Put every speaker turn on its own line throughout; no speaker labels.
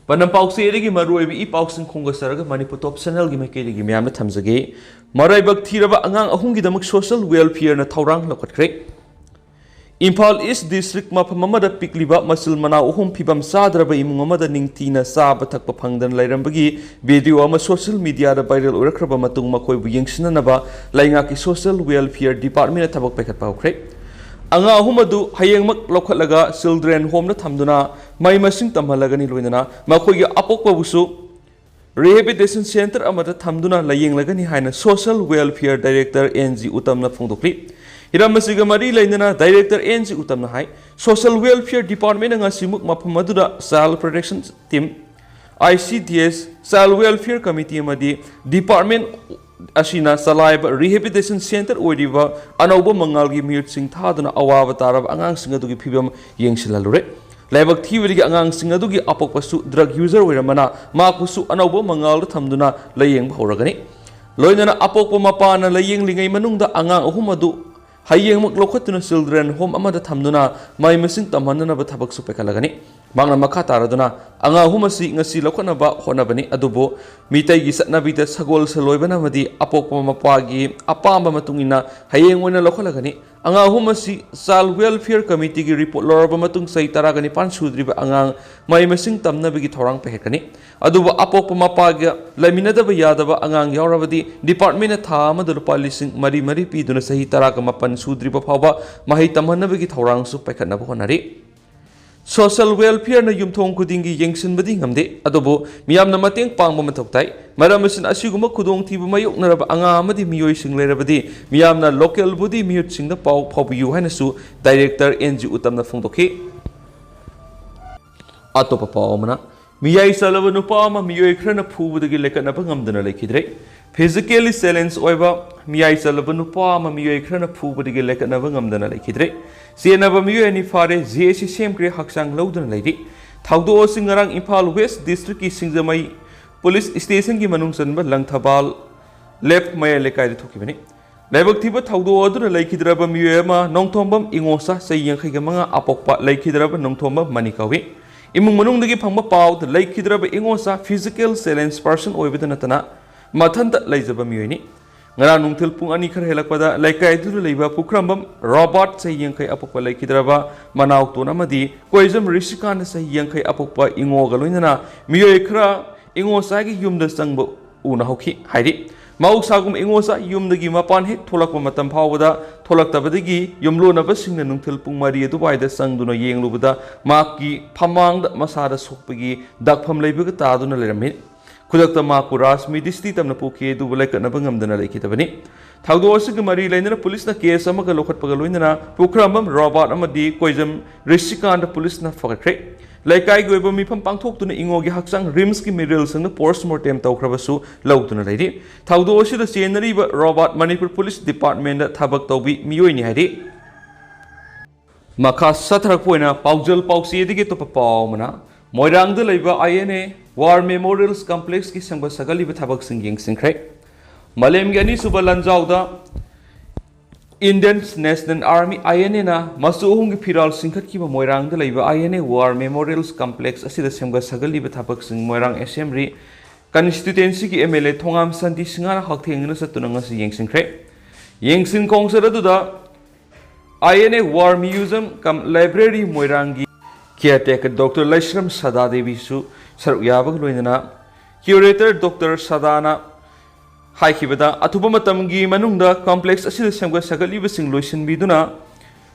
Panam Pausi Maru e Pausin Kongasaraga, Manipur top channel Gimaki Gimiam Tamsage, Marabak Tiraba Angang Ahungidamak social welfare na Taurang Lokatre. Impal East District Mapamada Pikliba Masul Mana Uhum Pibam Sadraba Imumada Ningtina Saba Takpangdan Lairambagi, video ama social media the viral Urakraba Matung Makoi Yingsinanaba, Laingaki Social Welfare Department Tabak Packet Paukre. Anga Humadu Hayang Lokalaga, Children Home na Tamduna, Mai Masing Tamalagani Luina, Makoya Apokabusu, Rehabilitation Center Amata Tamduna Laying Lagani Hina, Social Welfare Director NG Utamna Fungdokli. Hiramasigamari Lainana, Director NG Utamna Hai, Social Welfare Department and Asimuk Mapamadura, Child Protection Team, ICDS, Child Welfare Committee Madi, Department Ashina Salaiba Rehabilitation Center Odiva, Anoba Mangalgi Mute Sing Tadana Awa Tarab Angang Singadugi Pibam Yang Silalure. Labak Tivigi Angang Singadugi Apopasu, drug user Wiramana, Makusu Anoba Mangal Tamduna, Laying Horagani. Loinana Apopo Mapana Laying Lingay Manunda Angang Humadu, Hayang Maklokatuna Children Home Amada Tamduna, Mai Missing Tamandana Batabak Supekalagani. Mangna Makataraduna, Anga Humasi Ngasi Lokanaba, Honabani, Adobo, Mitay Gisatnabita Sagol Saloibana Madi, Apopo Mapagi, Apamba Matungina, Hayang Wena Lokalagani, Anga Humasi, Sal Welfare Committee report Loraba Matung Say Taragani Pansudriba Angang, Mai Missing Tamnabigi Torang Pehekani, Adobo Apopo Mapaga, Laminadaba Yadaba Angang Yaravadi, Department Tama the Palising Mari Mari Piduna Sahi Taragama Pansudriba Pava, Mahitamanabigi Torang Supekanaba Honari. Social welfare na yumthong kudingi yengsin bading hamde adobo miyam na mateng pangba matoktai maramasin asiguma kudong tibu mayok na raba anga amadi Miyoi sing lerabadi miyam na local budi miyut sing na pau phabiyu haina su director NG utam na phongdokhi atopa pau mana Miyai salaba nupa ama Miyoi khra na phubudagi lekana ba ngamdana lekhidre physically challenge oiba Miyai salaba nupa ama Miyoi khra na phubudagi lekana ba ngamdana lekhidre Sienaba Miyoi ni fare JAC semkhre haksang laudan leidi thaudo singarang Imphal West District ki Singjamai Police Station ki manung sanba Langthabal left maya lekai thokibani laibak thiba thaudo aduna leikidraba Miyoi ma nongthombam ingosa sayang manga apokpa leikidraba nongthomba manikawi imung manung dagi phangba paw the leikidraba ingosa physical challenge person oibidana tana mathanta leijaba Miyoi ni ngara nungthil pung ani khar helakpada laikai du leiba pukrambam robot sayang kai apokpa leikidraba manaw tona madi koizam risikan sayang kai apokpa ingo galoinana Miyoi khra ingosa gi yumda sangbo una hokhi hairi mausagum ingosa yumdagi mapan he tholakpa matam phawada tholaktabadagi yumlona basingna nungthil pung mari dubaida sangduna yenglubada maki phamang masada sokpagi dakpham leibaga taduna lerami Kudakta Maku Rasmi Disti Tamna Puki du Bulaka Nabangam Dana Kitabani. Taudo Sigamari Lena Police na case Amaka Lokat Pagaluina, Pukramam, Robert Amadi, Koizam, Rishikan the police na Fakatre. Like I go over me from Pangtok to the Ingogi Haksang, Rimski Mirils and the postmortem Taukrabasu, Lautuna Lady. Taudo the scenery Robert Manipur Police Department at Tabak Tobi, Miyoi Hadi. Makas Satrapuena, Paujal Pausi Edicate of Paumana, Moirang the Labor INA. War Memorials Complex ki sangba sagali bethabak singyeng singkhre Malem gani subalan jawda Indian National Army INA na masuhung ki phiral singkhat ki moirang da leiba INA War Memorials Complex asida sangba sagali bethabak sing moirang assembly constituency ki MLA thongam santi singara haktheng na satuna ngasi yeng singkhre yeng sing kongsara da INA War Museum kam library moirang caretaker Dr. Laishram Sadadevi su Saruyabag Luina Curator Dr. Sadana Haikibada Atubamatamgi Manunda Complex Asil Sangwa Sagali Sing Lucian Biduna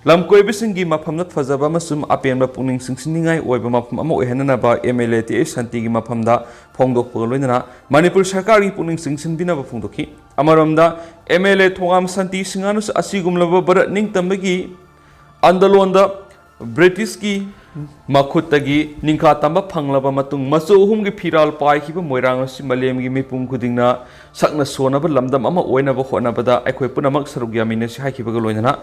Lamkoi Bisingi Mapam not Fazaba Masum Apian Puning Singsingai Oibama Henanaba MLT Santigi Mapamda Pongdok Poluina Manipur Shakari Puning Singsin Bina Fundoki Amaramda MLA Tongam Santi Singanus Asigum Lava Barat Ning Tambagi Andalonda British ki Makutagi Ninka Tamba Panglaba Matung Masohum ki Piral Pai Hiba Moirang Simalem gi Mipum Kudingna Sakna Sona Lamdam Ama Oina Bahona Bada Equipunamak Sarugiamina Hakibagoina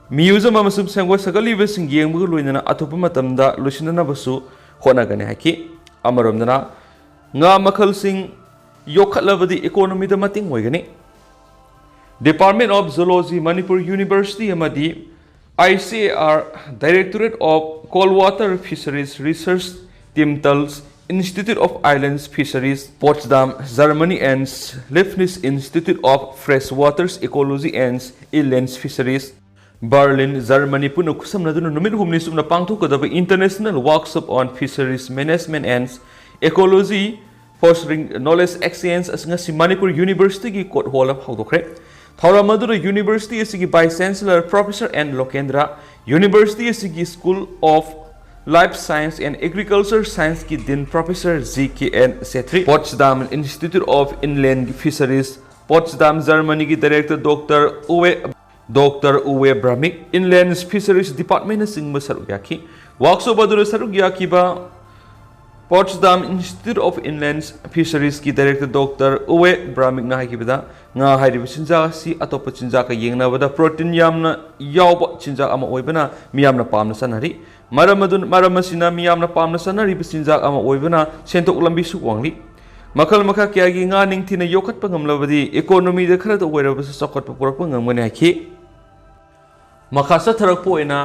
Museum Amasum Sangwa Sagali Vesing Yang Buluina Atupumatamda Lucinana Basu Honagane Haki Amaramdana Nga Makal Sing Yokalavadi Economy the Mating Wagani Department of Zoology Manipur University Amadi ICAR Directorate of Cold Water Fisheries Research Timtals Institute of Islands Fisheries, Potsdam, Germany, and Leibniz Institute of Freshwater Ecology and Inland Fisheries, Berlin, Germany, Puno Kusamnadun, Numid Humnisum, the Pangtukadaba International Workshop on Fisheries Management and Ecology, fostering knowledge exchange as Manipur University Court Hall of Haudokre. Thauramadu University is Vice Chancellor Professor N. Lokendra, University is School of Life Science and Agriculture Science की Dean Professor G.K.N. Setri, Potsdam Institute of Inland Fisheries, Potsdam, Germany की Director Dr. Uwe Bramik, Inland Fisheries Department सिंह सरुग्याकी, workshop अदुर सरुग्याकी बा Potsdam Institute of Inland Fisheries की Director Dr. Uwe Bramik na की बदा nga हाइरिब चिंजा सी अतोप चिंजा का येंगना बदा प्रोटीन यामना याव चिंजा अमा ओइबना मियामना पामना सनहरी मरमसिना मियामना पामना सनहरी चिंजा अमा ओइबना सेंटोक लंबी सुवांगली मखल मखा क्यागी nga निंगथिना योखत पंगमलबदी इकोनॉमी दे खरद ओइरबस सखत पुरप ngमने हाखी मखासा थरक पोइना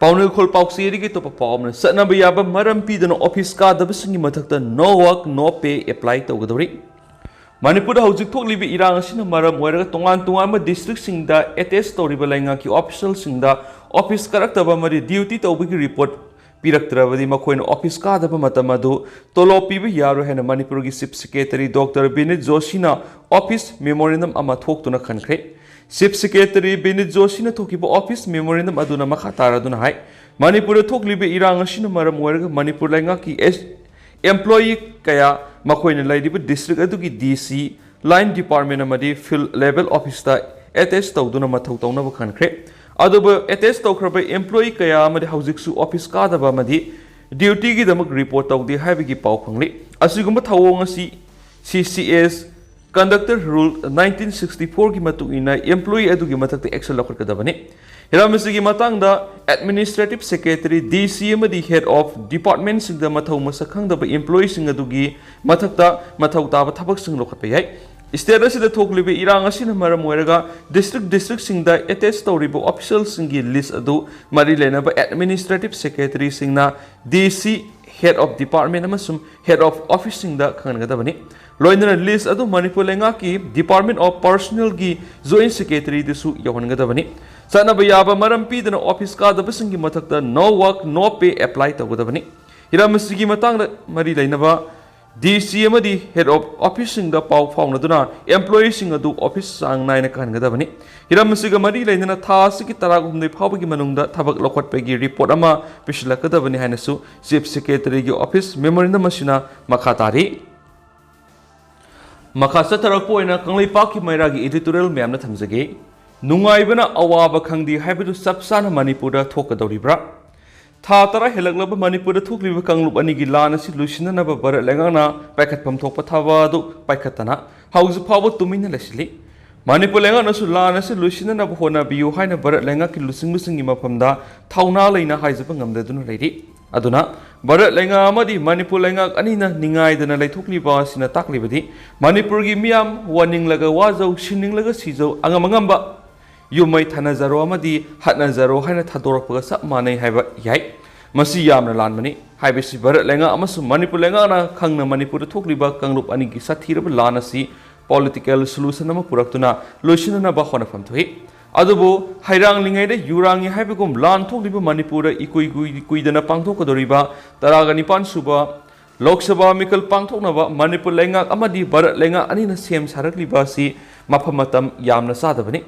पाउनल खोल पाउक्सी की तो पावना सनब याब मरम पीदन ऑफिस का दबसिंग मथक्ता नो वर्क नो पे अप्लाई तौगदौरी मणिपुर हौजिक थोकलिबि इरांग असिना मरम ओइरगा तोंगान तोंगान डिस्ट्रिक्ट सिंगदा अटेच तौरिबा लाइंगा की ऑफिशियल सिंगदा ऑफिस करक्तबा मरि ड्यूटी तौबगी रिपोर्ट पिरक्तरबदि मखोइन ऑफिस कादबा मतम अदु तोलो पीबा यारो हेन मणिपुर की चीफ सेक्रेटरी डॉक्टर बिनित जोशीना ऑफिस मेमोरेंडम अमा थोक्तुना खनख्रे चीफ सेक्रेटरी बिनित जोशीना थोकिबा ऑफिस मेमोरेंडम अदुना मखा तारादुना हाय मणिपुर थोकलिबि इरांग असिना मरम ओइरगा मणिपुर लाइंगा की एम्प्लॉई कया मखोइन लाइदिबा डिस्ट्रिक्ट अदुगी डीसी लाइन डिपार्टमेंट अमदि फील्ड लेवल ऑफिसता अटैच तौदुना मथौ तौनबा खनख्रे अदुबा अटैच तौखरबा एम्प्लॉई कया अमदि हौजिकसु ऑफिस कादबा अमदि ड्यूटी की दमक रिपोर्ट तौदि हाइबगी पाउ फंगली असिगुम्बा थौओंग असि सीसीएस कंडक्टर रूल 1964 की मतुइना एम्प्लॉई अदुगी मथक्ता एक्शन लखरकदबनी हिरामसिगी मतंगदा एडमिनिस्ट्रेटिव सेक्रेटरी डीसी अमदि हेड ऑफ डिपार्टमेंट सिंगदा मथौ मसखंगदबा एम्प्लॉई सिंग अदुगी मथक्ता मथौ ताबा थबक सिंग लखरपा याय स्टेट असिदा थोकलिबे इरांग असिना मरम ओइरगा डिस्ट्रिक्ट सिंगदा अटैच तौरिबा ऑफिशियल सिंगी लिस्ट अदु मरि लेनबा एडमिनिस्ट्रेटिव सेक्रेटरी सिंगना डीसी हेड ऑफ डिपार्टमेंट अमसुम हेड ऑफ ऑफिस सिंगदा खंगदबनी लोइनर लिस्ट अदु मणिपुर लेंगा की डिपार्टमेंट ऑफ पर्सनल की जॉइंट सेक्रेटरी दिसु यौहनगदबनी सनब याबा मरम पीदन ऑफिस का दबसिंगी मथक्ता नो वर्क नो पे अप्लाई तौगदबनी हिरामसिगी मतंग मरि लेनबा डीसी अमदि हेड ऑफ ऑफिस सिंगदा पाउ फाउनदुना एम्प्लॉई सिंग अदु ऑफिस सांग नायना खनगदबनी हिरामसिगा मरि लेनना थासिगी तरागुमदे फावगी मनुंगदा थबक लखटपेगी रिपोर्ट अमा पिसलकदबनी हायनसु चीफ सेक्रेटरी की ऑफिस मेमोरेंडम मसिना मखातारी मखासा तरक्पो ओइना कंगलैपाक की मैरागी एडिटोरियल मैमना थमजगे नुंगाइबना अवाबा खंगदी हाइबदु सबसाना मणिपुरदा थोकदौरिब्रा था तरा हेलगलब मणिपुरदा थोकलिबा कंगलुप अनिगी लान असि लुसिननबा बर लेंगाना पाइखतफम थोकपा थाबादु पाइखतना हाउजु फावो तुमिना लेसिली मणिपुर लेंगानसु लान असि लुसिननबा होनाबियु हाइना बर लेंगा की लुसिंगलुसिंगी मफमदा थाउना लेना हाइजबा ngamdaduna लेरि अदुना बर लेंगा अमदि मणिपुर लेंगा अनिना निंगाइदना लैथोकलिबा सिना ताकलिबदि मणिपुर की मियाम वानिंगलगा वाजौ सिनिंगलगा सिजौ अंगमंगंबा युमै थानाजरो अमदि हतनाजरो हाइना थादोरपगा सब मानै हाइबा याय मसी यामना लानबनि हाइबसि बर लेंगा अमसु मणिपुर लेंगा ना खंगना मणिपुर थोकलिबा कंगलुप अनिगी साथीरबा लानसि पॉलिटिकल सॉल्यूशन अमा पुरक्तुना लोइसिननबा होनफम थोइ अदुबो हाइरांग लिंगाइदे युरांगी हाइबगुम लान थोकलिबा मणिपुर इकुइ कुइदना पांथोकदोरिबा तरागा निपान सुबा लोकसभा मिकल पांथोकनबा मणिपुर लेंगा अमदि बर लेंगा अनिना सेम सारकलिबा सि मफम मतम यामना सादबनि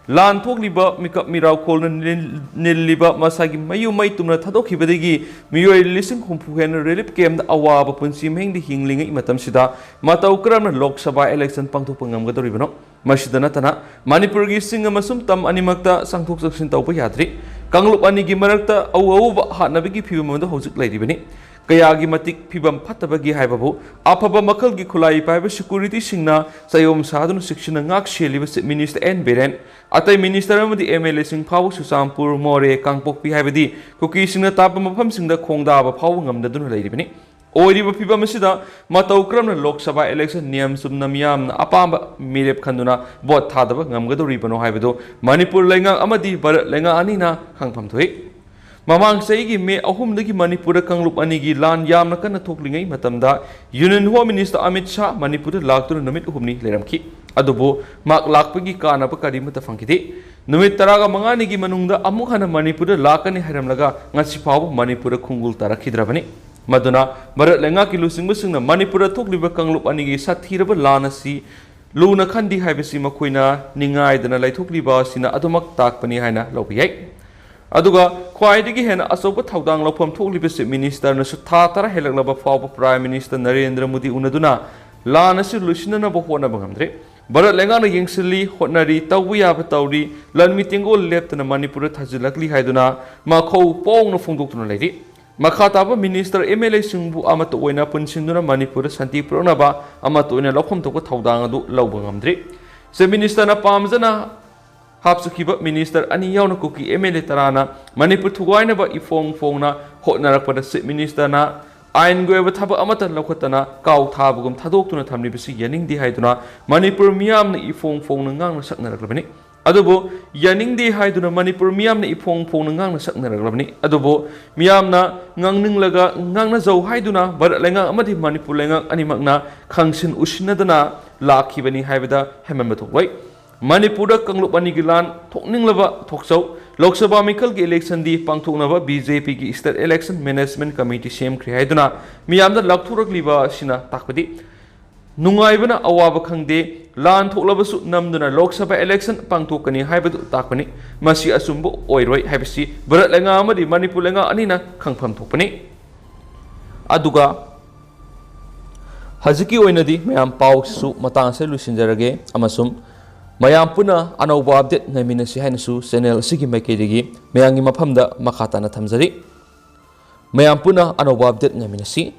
लान थोकलिबा मिकप मिराव खोलना निलिबा मसागी मयु मै तुमना थादोखिबदगी मियोइ लिसिंग हुंफु हेन रिलीफ कैम्प अवाब पुंसी मेंगदि हिंगलिंगै मतमसिदा मतौ करमना लोकसभा इलेक्शन पांथोकपा ngamgadoribano मसिदा नतना मणिपुर की सिंग अमसुम तम अनिमक्ता संथोक सक्सिन तौबा याद्रि कंगलुप अनिगी मरक्ता औ हानबगी फिबमदा हौजिक लैरिबनि कयागी मतिक फिबम फतबगी हाइबबु अफब मखल की खुलाई पाइब सिक्योरिटी सिंगना सयोम सादुन शिक्षण ngak sheliba minister N Biren अतै मिनिस्टर अमदि एमएलए सिंग फाव सुसामपुर मोरे कांगपोकपी हाइबदि कुकी सिंगना ताप मफम सिंगदा खोंगदाब फाव ngamdaduna लैरिबनि ओइरिबा फिबम असिदा मतौ क्रमना लोकसभा इलेक्शन नियम सुमना मियामना अपाम मिरेप खंदुना वोट थादबा ngamgadoribano हाइबदो मणिपुर लेंगा अमदि बर लेंगा अनिना खंगफम थोइ Mamang Saigi May Ahumdagi Manipura Kanglup Anigi Lan Yamnakan Toklingai Matamda, Union Home Minister Amit Shah, Manipur Laktur Namit Humni Leramki, Adobo, Mark Lakpagi Kana Pakarimata Funkiti, Numit Taraga Manganigi Manunda, Amuhana Manipur, Lakani Haramlaga, Nasipaw, Manipura Kungul Taraki Dravani, Madonna, Barat Langaki losing Musing, Manipura Tokliba Kanglup Anigi, Satiraba Lanasi, Luna Kandi Habisi Makuina, Ningai, the Nalaitokliba, Sina Atomak Takpani Hana, Lopiak. Aduga khwaidagi hena asoba thaudang lopam thoklibase minister na su tha tara helaglaba fawba prime minister Narendra Modi unaduna lana su lusinana ba hona bangamdre barat lenga na yengsili hotnari tawya ba tawri lan meeting go leptana Manipur thajilakli haiduna ma khau pong na phongdoktuna leidi makhata ba minister MLA singbu amato oina punsinduna Manipur santi prona ba amato oina lokhom to ko thaudang adu lawbangamdre se minister na pamjana Hapsukiba Minister Ani Yauna Kuki MLA Tarana, Manipur Tuguainaba Ifong Fongna, Hotnarapada Sit Minister na, Ain Gueva Taba Amata Lokotana, Kau Tabugum Tadokuna Tamnibisi Yaning di Haiduna, Manipur Miam na Ifong Fongang Saknaraglabani. Adobo, Yaning di Haiduna Manipur Miam na Ifong Fongang Saknaraglabani. Adobo, Miam na Ngang Laga, Ngang Zo Haiduna, Baratlenga Amati Manipur Lenga Animagna, Kangsin Ushinadana, Laki Bani Haibada, Hemamato. Manipura Kanglup Anigilan, Tokninglava Toksau, Lok Sabha Mikal election di Pangtunava BJP ki State Election Management Committee semkhre haiduna miyamda lakturak liba sina takpadi nungaibana awaba khangde lan thoklabasu namduna Lok Sabha election pangthokani haibadu takpani masi asumbu oiroi haibasi barat lenga amadi Manipur lenga anina khangpham thokpani aduga haziki oinadi mayam paw su matang se lusinjarage amasum Mayam puna anauba update ngaminasi hainasu channel sigi maikidigi mayangi mafamda makhatana thamjari mayam puna anauba update ngaminasi